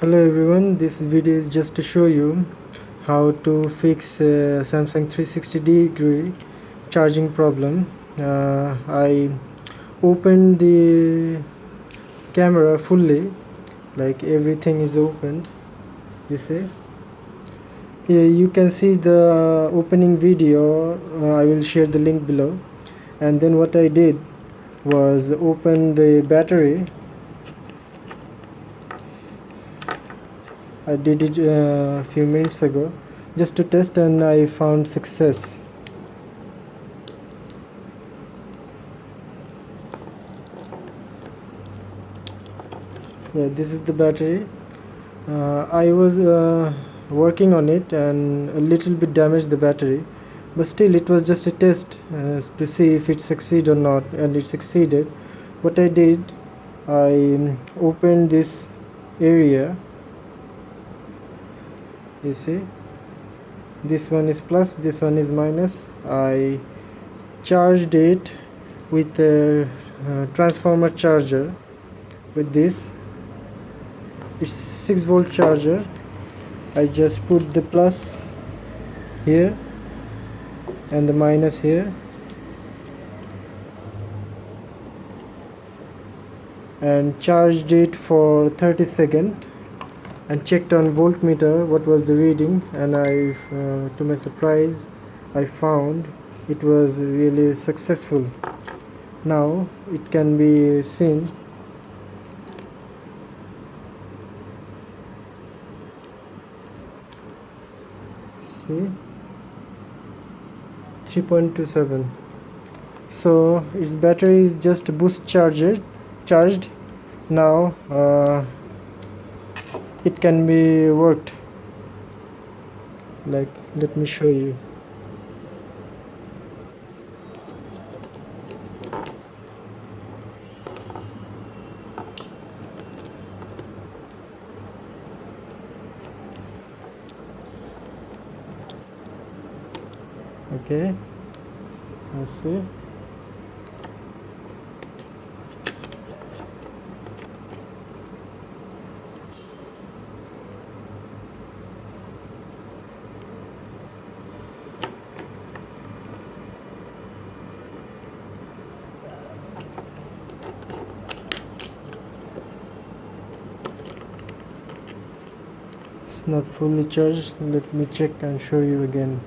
Hello everyone, this video is just to show you how to fix Samsung 360 degree charging problem. I opened the camera fully, like everything is opened, you see. Here you can see the opening video. I will share the link below. And then what I did was open the battery. I did it a few minutes ago just to test, and I found success. Yeah, this is the battery. I was working on it and a little bit damaged the battery, but still it was just a test to see if it succeed or not, and it succeeded. What I did, I opened this area. You see, this one is plus, this one is minus. I charged it with a transformer charger. With this, it's 6-volt charger. I just put the plus here and the minus here, and charged it for 30 seconds and checked on voltmeter what was the reading, and I to my surprise I found it was really successful. Now it can be seen. See, 3.27. so its battery is just boost charged. Now it can be worked. Like, let me show you. Okay, let's see. It's not fully charged. Let me check and show you again.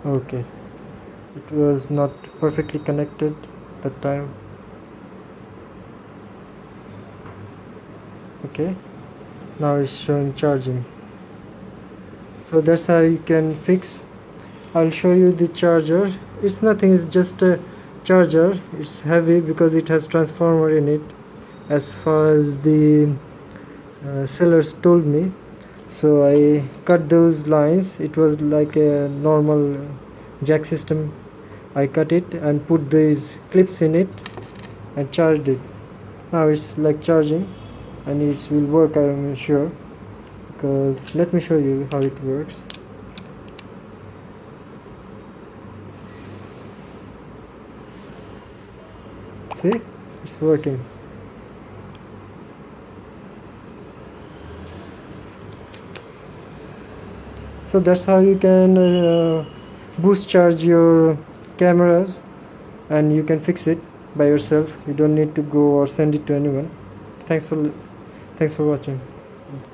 Okay, it was not perfectly connected that time. Okay, now it's showing charging. So that's how you can fix. I'll show you the charger. It's nothing, it's just a charger. It's heavy because it has transformer in it, as far as the sellers told me. So I cut those lines. It was like a normal jack system. I cut it and put these clips in it and charged it. Now it's like charging, and it will work, I am sure, because let me show you how it works. See, it's working. So that's how you can boost charge your cameras, and you can fix it by yourself. You don't need to go or send it to anyone. Thanks for watching.